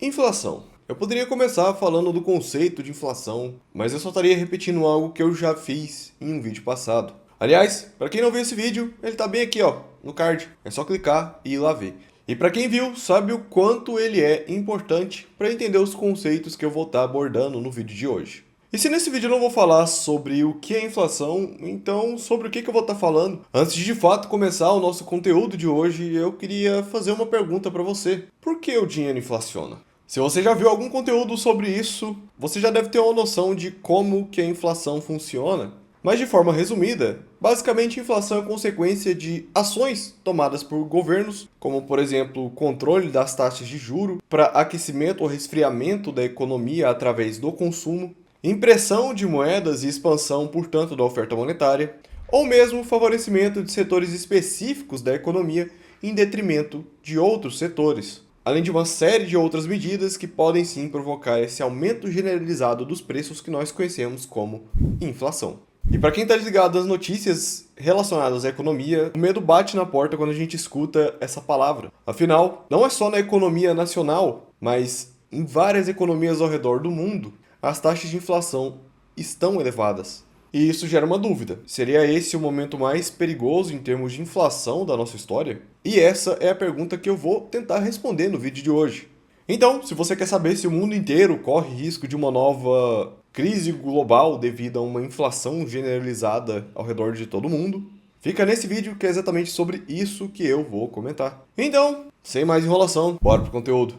Inflação. Eu poderia começar falando do conceito de inflação, mas eu só estaria repetindo algo que eu já fiz em um vídeo passado. Aliás, para quem não viu esse vídeo, ele tá bem aqui, ó, no card. É só clicar e ir lá ver. E para quem viu, sabe o quanto ele é importante para entender os conceitos que eu vou estar abordando no vídeo de hoje. E se nesse vídeo eu não vou falar sobre o que é inflação, então sobre o que eu vou estar falando? Antes de fato começar o nosso conteúdo de hoje, eu queria fazer uma pergunta para você. Por que o dinheiro inflaciona? Se você já viu algum conteúdo sobre isso, você já deve ter uma noção de como que a inflação funciona. Mas de forma resumida, basicamente a inflação é consequência de ações tomadas por governos, como por exemplo o controle das taxas de juros para aquecimento ou resfriamento da economia através do consumo, impressão de moedas e expansão, portanto, da oferta monetária, ou mesmo favorecimento de setores específicos da economia em detrimento de outros setores. Além de uma série de outras medidas que podem sim provocar esse aumento generalizado dos preços que nós conhecemos como inflação. E para quem está desligado das notícias relacionadas à economia, o medo bate na porta quando a gente escuta essa palavra. Afinal, não é só na economia nacional, mas em várias economias ao redor do mundo, as taxas de inflação estão elevadas. E isso gera uma dúvida. Seria esse o momento mais perigoso em termos de inflação da nossa história? E essa é a pergunta que eu vou tentar responder no vídeo de hoje. Então, se você quer saber se o mundo inteiro corre risco de uma nova crise global devido a uma inflação generalizada ao redor de todo mundo, fica nesse vídeo que é exatamente sobre isso que eu vou comentar. Então, sem mais enrolação, bora pro conteúdo.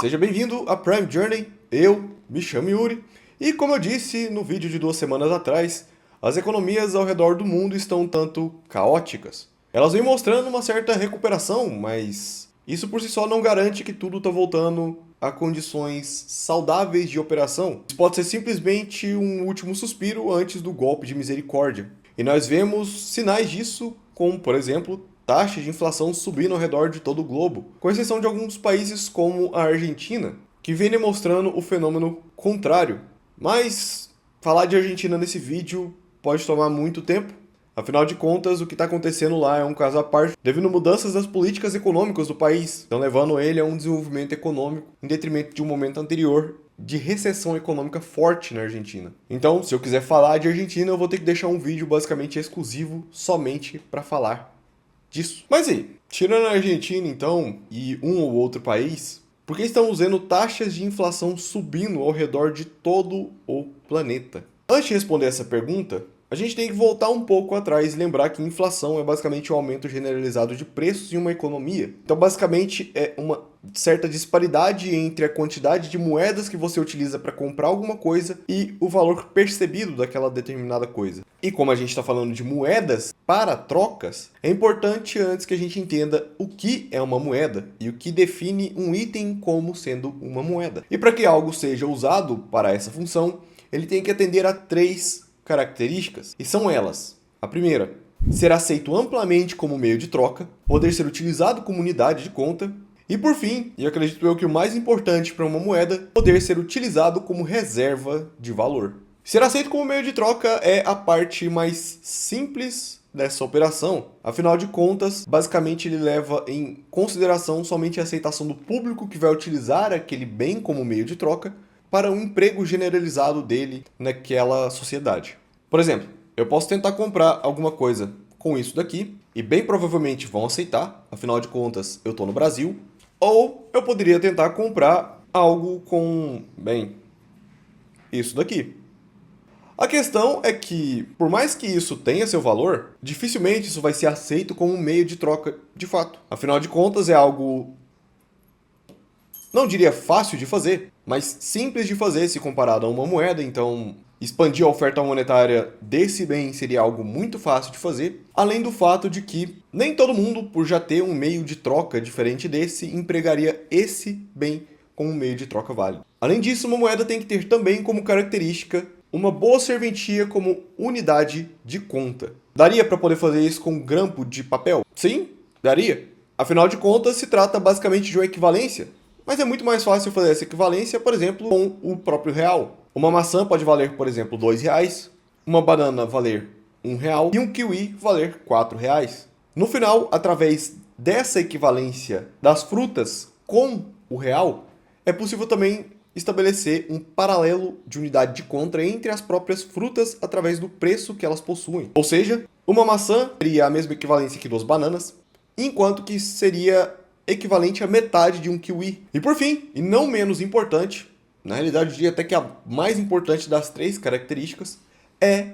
Seja bem-vindo a Prime Journey, eu me chamo Yuri. E como eu disse no vídeo de 2 semanas atrás, as economias ao redor do mundo estão um tanto caóticas. Elas vêm mostrando uma certa recuperação, mas isso por si só não garante que tudo está voltando a condições saudáveis de operação. Isso pode ser simplesmente um último suspiro antes do golpe de misericórdia. E nós vemos sinais disso, como por exemplo, taxas de inflação subindo ao redor de todo o globo, com exceção de alguns países como a Argentina, que vem demonstrando o fenômeno contrário. Mas falar de Argentina nesse vídeo pode tomar muito tempo. Afinal de contas, o que está acontecendo lá é um caso à parte, devido a mudanças das políticas econômicas do país, estão levando ele a um desenvolvimento econômico em detrimento de um momento anterior de recessão econômica forte na Argentina. Então, se eu quiser falar de Argentina, eu vou ter que deixar um vídeo basicamente exclusivo somente para falar disso. Mas aí, tirando a Argentina então, e um ou outro país, por que estamos vendo taxas de inflação subindo ao redor de todo o planeta? Antes de responder essa pergunta, a gente tem que voltar um pouco atrás e lembrar que inflação é basicamente o aumento generalizado de preços em uma economia. Então, basicamente, é uma certa disparidade entre a quantidade de moedas que você utiliza para comprar alguma coisa e o valor percebido daquela determinada coisa. E como a gente está falando de moedas para trocas, é importante antes que a gente entenda o que é uma moeda e o que define um item como sendo uma moeda. E para que algo seja usado para essa função, ele tem que atender a 3 características, e são elas: a primeira, ser aceito amplamente como meio de troca, poder ser utilizado como unidade de conta, e por fim, e acredito eu que o mais importante para uma moeda, poder ser utilizado como reserva de valor. Ser aceito como meio de troca é a parte mais simples dessa operação. Afinal de contas, basicamente ele leva em consideração somente a aceitação do público que vai utilizar aquele bem como meio de troca para um emprego generalizado dele naquela sociedade. Por exemplo, eu posso tentar comprar alguma coisa com isso daqui, e bem provavelmente vão aceitar, afinal de contas eu estou no Brasil, ou eu poderia tentar comprar algo com, bem, isso daqui. A questão é que, por mais que isso tenha seu valor, dificilmente isso vai ser aceito como um meio de troca de fato. Afinal de contas é algo, não diria fácil de fazer, mas simples de fazer se comparado a uma moeda, então expandir a oferta monetária desse bem seria algo muito fácil de fazer, além do fato de que nem todo mundo, por já ter um meio de troca diferente desse, empregaria esse bem como um meio de troca válido. Além disso, uma moeda tem que ter também como característica uma boa serventia como unidade de conta. Daria para poder fazer isso com um grampo de papel? Sim, daria. Afinal de contas, se trata basicamente de uma equivalência. Mas é muito mais fácil fazer essa equivalência, por exemplo, com o próprio real. Uma maçã pode valer, por exemplo, R$2, uma banana valer R$1 e um kiwi valer R$4. No final, através dessa equivalência das frutas com o real, é possível também estabelecer um paralelo de unidade de conta entre as próprias frutas através do preço que elas possuem. Ou seja, uma maçã teria a mesma equivalência que 2 bananas, enquanto que seria equivalente a metade de um kiwi. E por fim, e não menos importante, na realidade eu diria até que a mais importante das 3 características, é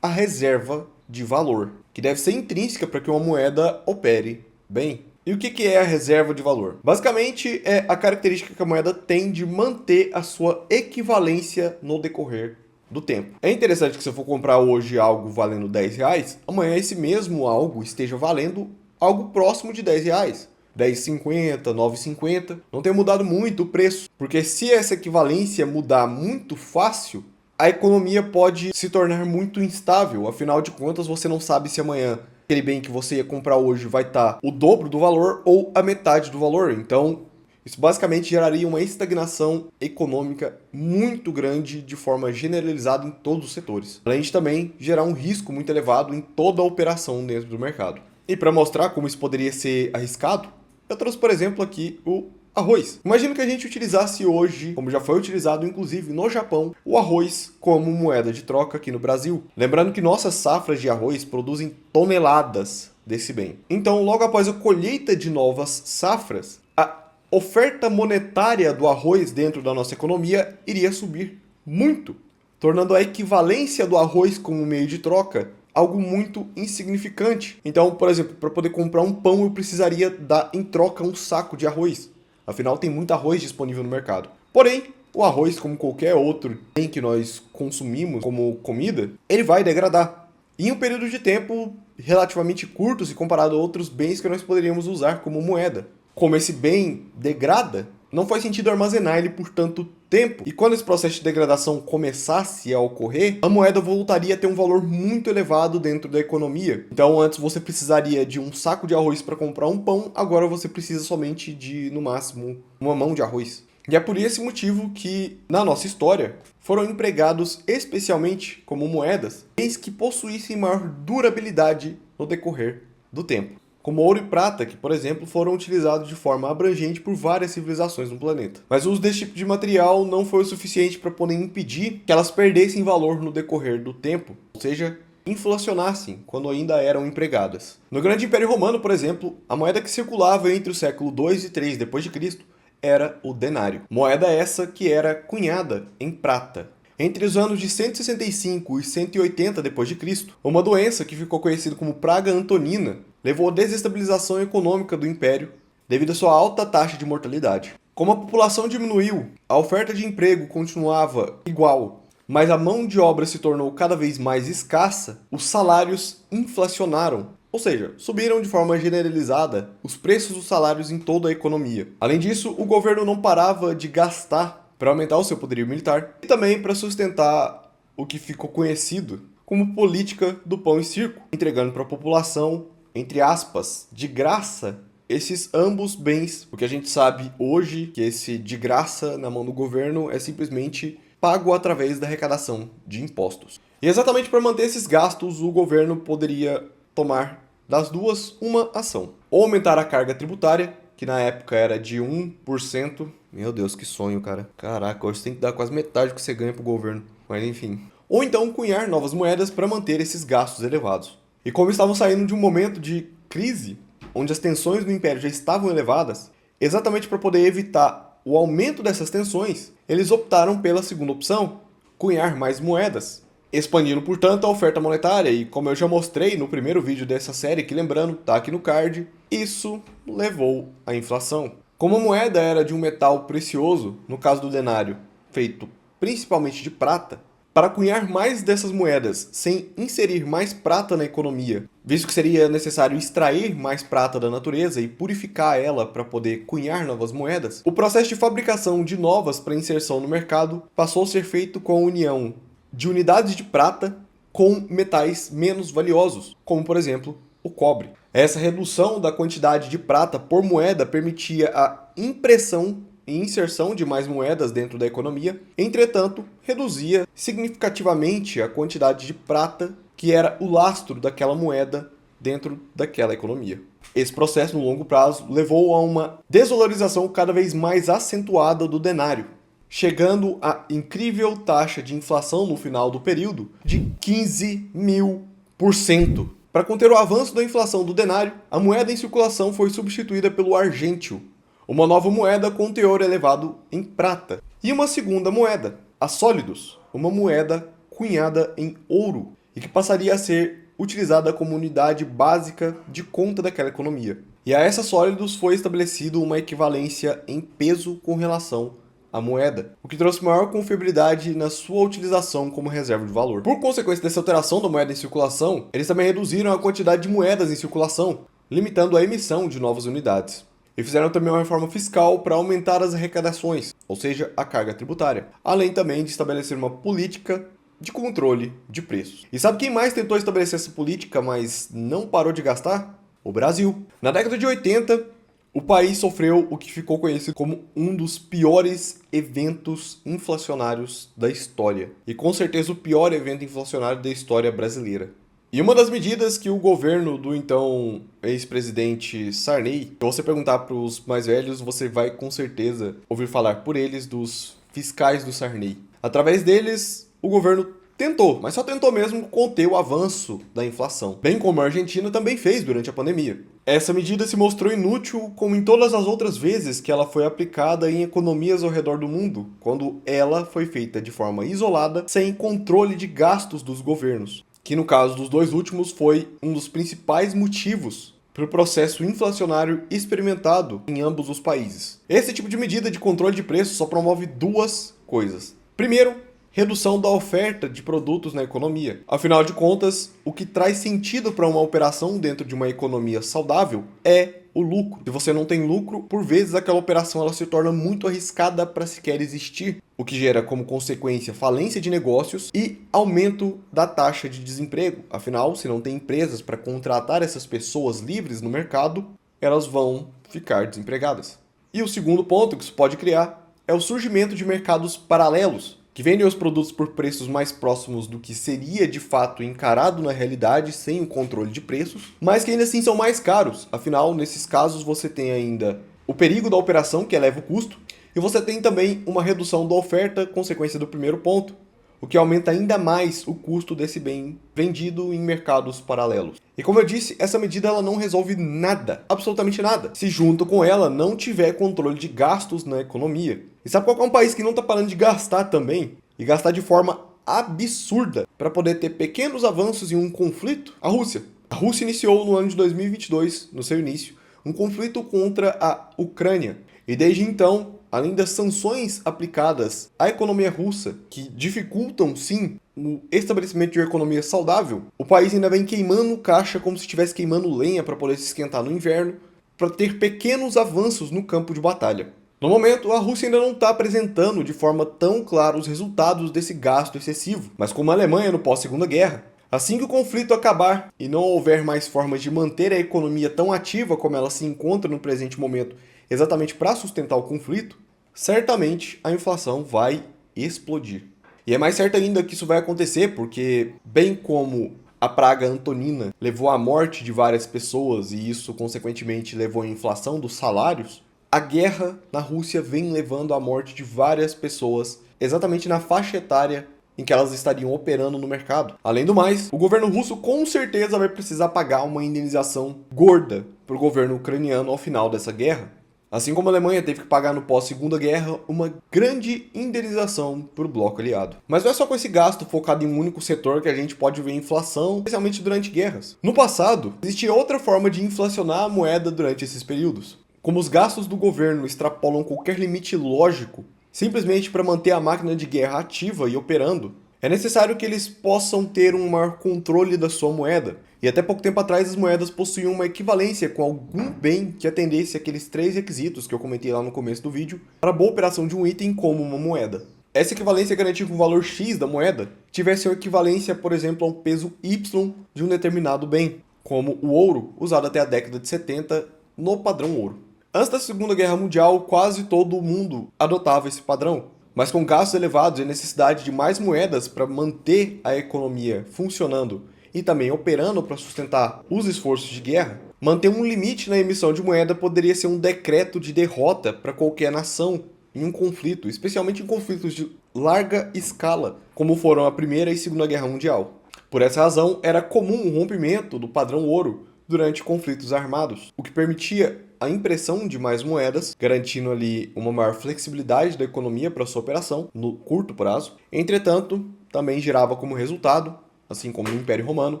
a reserva de valor, que deve ser intrínseca para que uma moeda opere bem. E o que é a reserva de valor? Basicamente, é a característica que a moeda tem de manter a sua equivalência no decorrer do tempo. É interessante que se eu for comprar hoje algo valendo R$10, amanhã esse mesmo algo esteja valendo algo próximo de R$10. 10,50, 9,50. Não tem mudado muito o preço, porque se essa equivalência mudar muito fácil, a economia pode se tornar muito instável. Afinal de contas, você não sabe se amanhã aquele bem que você ia comprar hoje vai estar o dobro do valor ou a metade do valor. Então, isso basicamente geraria uma estagnação econômica muito grande de forma generalizada em todos os setores. Além de também gerar um risco muito elevado em toda a operação dentro do mercado. E para mostrar como isso poderia ser arriscado, eu trouxe, por exemplo, aqui o arroz. Imagina que a gente utilizasse hoje, como já foi utilizado inclusive no Japão, o arroz como moeda de troca aqui no Brasil. Lembrando que nossas safras de arroz produzem toneladas desse bem. Então, logo após a colheita de novas safras, a oferta monetária do arroz dentro da nossa economia iria subir muito, tornando a equivalência do arroz como meio de troca algo muito insignificante. Então, por exemplo, para poder comprar um pão, eu precisaria dar em troca um saco de arroz. Afinal, tem muito arroz disponível no mercado. Porém, o arroz, como qualquer outro bem que nós consumimos como comida, ele vai degradar. Em um período de tempo relativamente curto se comparado a outros bens que nós poderíamos usar como moeda. Como esse bem degrada, não faz sentido armazenar ele por tanto tempo. E quando esse processo de degradação começasse a ocorrer, a moeda voltaria a ter um valor muito elevado dentro da economia. Então antes você precisaria de um saco de arroz para comprar um pão, agora você precisa somente de, no máximo, uma mão de arroz. E é por esse motivo que, na nossa história, foram empregados especialmente como moedas bens que possuíssem maior durabilidade no decorrer do tempo. Como ouro e prata, que, por exemplo, foram utilizados de forma abrangente por várias civilizações no planeta. Mas o uso desse tipo de material não foi o suficiente para poder impedir que elas perdessem valor no decorrer do tempo, ou seja, inflacionassem quando ainda eram empregadas. No Grande Império Romano, por exemplo, a moeda que circulava entre o século 2 e 3 d.C. era o denário. Moeda essa que era cunhada em prata. Entre os anos de 165 e 180 d.C., uma doença que ficou conhecida como Praga Antonina levou à desestabilização econômica do Império devido à sua alta taxa de mortalidade. Como a população diminuiu, a oferta de emprego continuava igual, mas a mão de obra se tornou cada vez mais escassa, os salários inflacionaram, ou seja, subiram de forma generalizada os preços dos salários em toda a economia. Além disso, o governo não parava de gastar para aumentar o seu poderio militar e também para sustentar o que ficou conhecido como política do pão e circo, entregando para a população, entre aspas, de graça, esses ambos bens, porque a gente sabe hoje que esse de graça na mão do governo é simplesmente pago através da arrecadação de impostos. E exatamente para manter esses gastos, o governo poderia tomar das duas uma ação. Ou aumentar a carga tributária, que na época era de 1%. Meu Deus, que sonho, cara. Caraca, hoje você tem que dar quase metade do que você ganha pro governo. Mas enfim. Ou então cunhar novas moedas para manter esses gastos elevados. E como estavam saindo de um momento de crise, onde as tensões no Império já estavam elevadas, exatamente para poder evitar o aumento dessas tensões, eles optaram pela segunda opção, cunhar mais moedas, expandindo, portanto, a oferta monetária. E como eu já mostrei no primeiro vídeo dessa série, que lembrando, tá aqui no card, isso levou à inflação. Como a moeda era de um metal precioso, no caso do denário, feito principalmente de prata, para cunhar mais dessas moedas sem inserir mais prata na economia, visto que seria necessário extrair mais prata da natureza e purificar ela para poder cunhar novas moedas, o processo de fabricação de novas para inserção no mercado passou a ser feito com a união de unidades de prata com metais menos valiosos, como por exemplo o cobre. Essa redução da quantidade de prata por moeda permitia a impressão e inserção de mais moedas dentro da economia, entretanto, reduzia significativamente a quantidade de prata que era o lastro daquela moeda dentro daquela economia. Esse processo, no longo prazo, levou a uma desvalorização cada vez mais acentuada do denário, chegando à incrível taxa de inflação no final do período de 15.000%. Para conter o avanço da inflação do denário, a moeda em circulação foi substituída pelo argêntio, uma nova moeda com teor elevado em prata, e uma segunda moeda, a sólidos, uma moeda cunhada em ouro e que passaria a ser utilizada como unidade básica de conta daquela economia. E a essa sólidos foi estabelecido uma equivalência em peso com relação à moeda, o que trouxe maior confiabilidade na sua utilização como reserva de valor. Por consequência dessa alteração da moeda em circulação, eles também reduziram a quantidade de moedas em circulação, limitando a emissão de novas unidades. E fizeram também uma reforma fiscal para aumentar as arrecadações, ou seja, a carga tributária, além também de estabelecer uma política de controle de preços. E sabe quem mais tentou estabelecer essa política, mas não parou de gastar? O Brasil. Na década de 80, o país sofreu o que ficou conhecido como um dos piores eventos inflacionários da história. E com certeza o pior evento inflacionário da história brasileira. E uma das medidas que o governo do então ex-presidente Sarney, se você perguntar para os mais velhos, você vai com certeza ouvir falar por eles dos fiscais do Sarney. Através deles, o governo tentou, mas só tentou mesmo conter o avanço da inflação, bem como a Argentina também fez durante a pandemia. Essa medida se mostrou inútil como em todas as outras vezes que ela foi aplicada em economias ao redor do mundo, quando ela foi feita de forma isolada, sem controle de gastos dos governos, que no caso dos dois últimos foi um dos principais motivos para o processo inflacionário experimentado em ambos os países. Esse tipo de medida de controle de preços só promove duas coisas. Primeiro, redução da oferta de produtos na economia. Afinal de contas, o que traz sentido para uma operação dentro de uma economia saudável é o lucro. Se você não tem lucro, por vezes aquela operação ela se torna muito arriscada para sequer existir, o que gera como consequência falência de negócios e aumento da taxa de desemprego. Afinal, se não tem empresas para contratar essas pessoas livres no mercado, elas vão ficar desempregadas. E o segundo ponto que isso pode criar é o surgimento de mercados paralelos, que vendem os produtos por preços mais próximos do que seria de fato encarado na realidade sem o controle de preços, mas que ainda assim são mais caros. Afinal, nesses casos você tem ainda o perigo da operação, que eleva o custo, e você tem também uma redução da oferta, consequência do primeiro ponto, o que aumenta ainda mais o custo desse bem vendido em mercados paralelos. E como eu disse, essa medida ela não resolve nada, absolutamente nada, se junto com ela não tiver controle de gastos na economia. E sabe qual é um país que não está parando de gastar também? E gastar de forma absurda para poder ter pequenos avanços em um conflito? A Rússia. A Rússia iniciou no ano de 2022, no seu início, um conflito contra a Ucrânia. E desde então, além das sanções aplicadas à economia russa, que dificultam sim o estabelecimento de uma economia saudável, o país ainda vem queimando caixa como se estivesse queimando lenha para poder se esquentar no inverno, para ter pequenos avanços no campo de batalha. No momento, a Rússia ainda não está apresentando de forma tão clara os resultados desse gasto excessivo, mas como a Alemanha no pós-Segunda Guerra, assim que o conflito acabar e não houver mais formas de manter a economia tão ativa como ela se encontra no presente momento, exatamente para sustentar o conflito, certamente a inflação vai explodir. E é mais certo ainda que isso vai acontecer porque, bem como a praga antonina levou à morte de várias pessoas e isso, consequentemente, levou à inflação dos salários, a guerra na Rússia vem levando à morte de várias pessoas exatamente na faixa etária em que elas estariam operando no mercado. Além do mais, o governo russo com certeza vai precisar pagar uma indenização gorda para o governo ucraniano ao final dessa guerra. Assim como a Alemanha teve que pagar no pós-Segunda Guerra uma grande indenização para o bloco aliado. Mas não é só com esse gasto focado em um único setor que a gente pode ver inflação, especialmente durante guerras. No passado, existia outra forma de inflacionar a moeda durante esses períodos. Como os gastos do governo extrapolam qualquer limite lógico, simplesmente para manter a máquina de guerra ativa e operando, é necessário que eles possam ter um maior controle da sua moeda. E até pouco tempo atrás as moedas possuíam uma equivalência com algum bem que atendesse aqueles 3 requisitos que eu comentei lá no começo do vídeo para a boa operação de um item como uma moeda. Essa equivalência garantia que o valor X da moeda tivesse uma equivalência, por exemplo, ao peso Y de um determinado bem, como o ouro, usado até a década de 70 no padrão ouro. Antes da Segunda Guerra Mundial, quase todo mundo adotava esse padrão, mas com gastos elevados e necessidade de mais moedas para manter a economia funcionando e também operando para sustentar os esforços de guerra, Manter um limite na emissão de moeda poderia ser um decreto de derrota para qualquer nação em um conflito, especialmente em conflitos de larga escala, como foram a Primeira e Segunda Guerra Mundial. Por essa razão, era comum o rompimento do padrão ouro durante conflitos armados, o que permitia a impressão de mais moedas, garantindo ali uma maior flexibilidade da economia para sua operação no curto prazo. Entretanto, também gerava como resultado, assim como no Império Romano,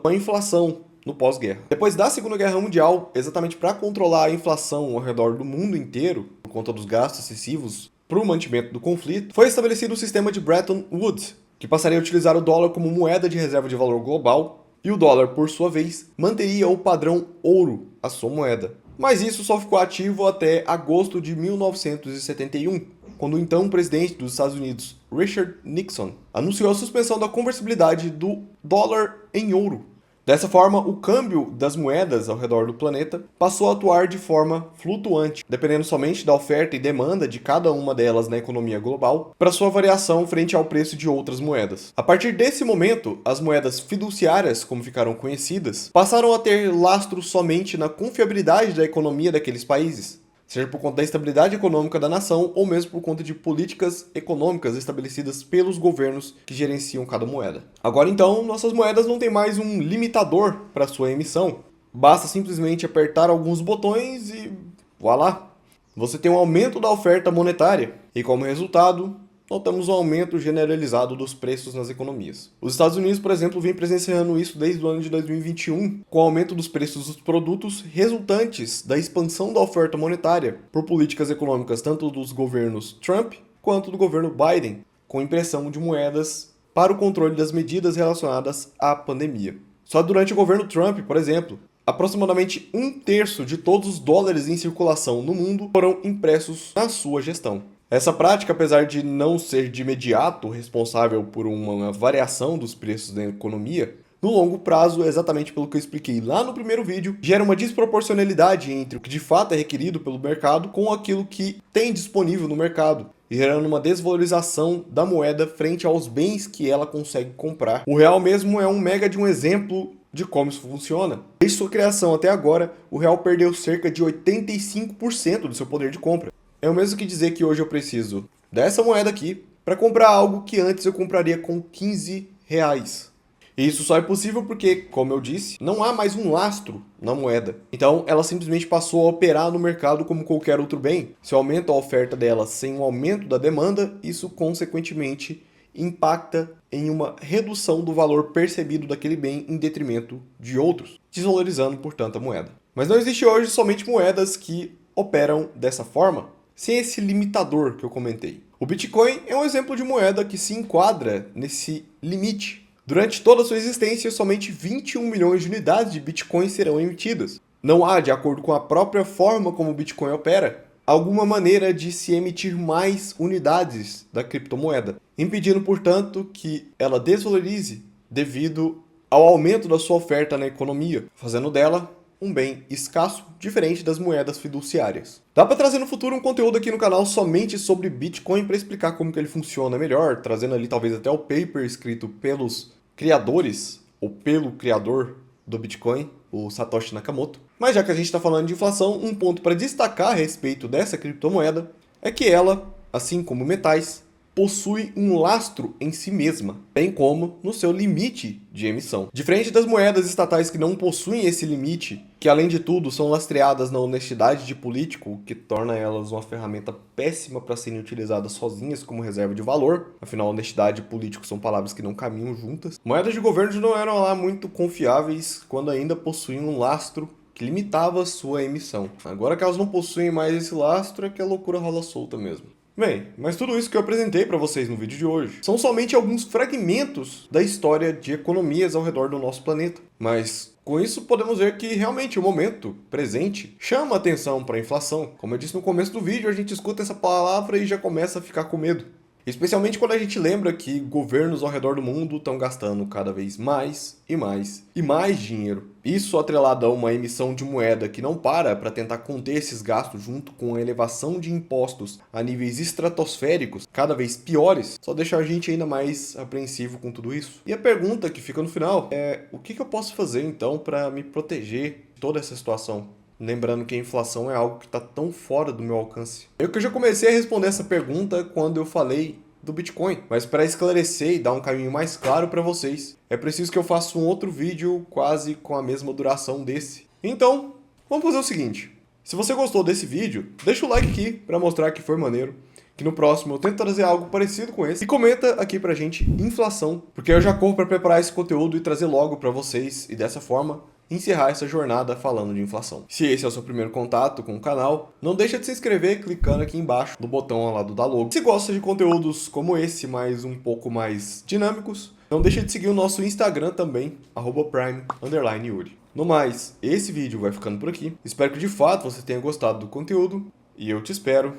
uma inflação no pós-guerra. Depois da Segunda Guerra Mundial, exatamente para controlar a inflação ao redor do mundo inteiro, por conta dos gastos excessivos para o mantimento do conflito, foi estabelecido o sistema de Bretton Woods, que passaria a utilizar o dólar como moeda de reserva de valor global, e o dólar, por sua vez, manteria o padrão ouro, a sua moeda. Mas isso só ficou ativo até agosto de 1971, quando o então presidente dos Estados Unidos, Richard Nixon, anunciou a suspensão da conversibilidade do dólar em ouro. Dessa forma, o câmbio das moedas ao redor do planeta passou a atuar de forma flutuante, dependendo somente da oferta e demanda de cada uma delas na economia global, para sua variação frente ao preço de outras moedas. A partir desse momento, as moedas fiduciárias, como ficaram conhecidas, passaram a ter lastro somente na confiabilidade da economia daqueles países, seja por conta da estabilidade econômica da nação ou mesmo por conta de políticas econômicas estabelecidas pelos governos que gerenciam cada moeda. Agora então, nossas moedas não têm mais um limitador para sua emissão. Basta simplesmente apertar alguns botões e voilá! Você tem um aumento da oferta monetária e, como resultado, notamos um aumento generalizado dos preços nas economias. Os Estados Unidos, por exemplo, vem presenciando isso desde o ano de 2021, com o aumento dos preços dos produtos resultantes da expansão da oferta monetária por políticas econômicas tanto dos governos Trump quanto do governo Biden, com impressão de moedas para o controle das medidas relacionadas à pandemia. Só durante o governo Trump, por exemplo, aproximadamente 1/3 de todos os dólares em circulação no mundo foram impressos na sua gestão. Essa prática, apesar de não ser de imediato responsável por uma variação dos preços da economia, no longo prazo, exatamente pelo que eu expliquei lá no primeiro vídeo, gera uma desproporcionalidade entre o que de fato é requerido pelo mercado com aquilo que tem disponível no mercado, gerando uma desvalorização da moeda frente aos bens que ela consegue comprar. O real mesmo é um mega de um exemplo de como isso funciona. Desde sua criação até agora, o real perdeu cerca de 85% do seu poder de compra. É o mesmo que dizer que hoje eu preciso dessa moeda aqui para comprar algo que antes eu compraria com 15 reais. E isso só é possível porque, como eu disse, não há mais um lastro na moeda. Então, ela simplesmente passou a operar no mercado como qualquer outro bem. Se eu aumento a oferta dela sem um aumento da demanda, isso consequentemente impacta em uma redução do valor percebido daquele bem em detrimento de outros, desvalorizando, portanto, a moeda. Mas não existe hoje somente moedas que operam dessa forma, sem esse limitador que eu comentei. O Bitcoin é um exemplo de moeda que se enquadra nesse limite. Durante toda a sua existência, somente 21 milhões de unidades de Bitcoin serão emitidas. Não há, de acordo com a própria forma como o Bitcoin opera, alguma maneira de se emitir mais unidades da criptomoeda, impedindo, portanto, que ela desvalorize devido ao aumento da sua oferta na economia, fazendo dela um bem escasso, diferente das moedas fiduciárias. Dá para trazer no futuro um conteúdo aqui no canal somente sobre Bitcoin para explicar como que ele funciona melhor, trazendo ali talvez até o paper escrito pelos criadores, ou pelo criador do Bitcoin, o Satoshi Nakamoto. Mas já que a gente está falando de inflação, um ponto para destacar a respeito dessa criptomoeda é que ela, assim como metais, possui um lastro em si mesma, bem como no seu limite de emissão. Diferente das moedas estatais que não possuem esse limite, que além de tudo são lastreadas na honestidade de político, o que torna elas uma ferramenta péssima para serem utilizadas sozinhas como reserva de valor, afinal honestidade e político são palavras que não caminham juntas. Moedas de governo não eram lá muito confiáveis quando ainda possuíam um lastro que limitava sua emissão. Agora que elas não possuem mais esse lastro, é que a loucura rola solta mesmo. Bem, mas tudo isso que eu apresentei para vocês no vídeo de hoje são somente alguns fragmentos da história de economias ao redor do nosso planeta. Mas com isso podemos ver que realmente o momento presente chama atenção para a inflação. Como eu disse no começo do vídeo, a gente escuta essa palavra e já começa a ficar com medo. Especialmente quando a gente lembra que governos ao redor do mundo estão gastando cada vez mais e mais e mais dinheiro. Isso atrelado a uma emissão de moeda que não para tentar conter esses gastos junto com a elevação de impostos a níveis estratosféricos, cada vez piores, só deixa a gente ainda mais apreensivo com tudo isso. E a pergunta que fica no final é: o que eu posso fazer então para me proteger toda essa situação. Lembrando que a inflação é algo que está tão fora do meu alcance. Eu já comecei a responder essa pergunta quando eu falei do Bitcoin, mas para esclarecer e dar um caminho mais claro para vocês, é preciso que eu faça um outro vídeo quase com a mesma duração desse. Então, vamos fazer o seguinte. Se você gostou desse vídeo, deixa o like aqui para mostrar que foi maneiro. Que no próximo eu tento trazer algo parecido com esse. E comenta aqui pra gente inflação, porque eu já corro para preparar esse conteúdo e trazer logo para vocês e dessa forma encerrar essa jornada falando de inflação. Se esse é o seu primeiro contato com o canal, não deixa de se inscrever clicando aqui embaixo no botão ao lado da logo. Se gosta de conteúdos como esse, mas um pouco mais dinâmicos, não deixa de seguir o nosso Instagram também, @prime_Yuri. No mais, esse vídeo vai ficando por aqui. Espero que de fato você tenha gostado do conteúdo e eu te espero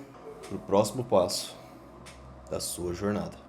pro próximo passo da sua jornada.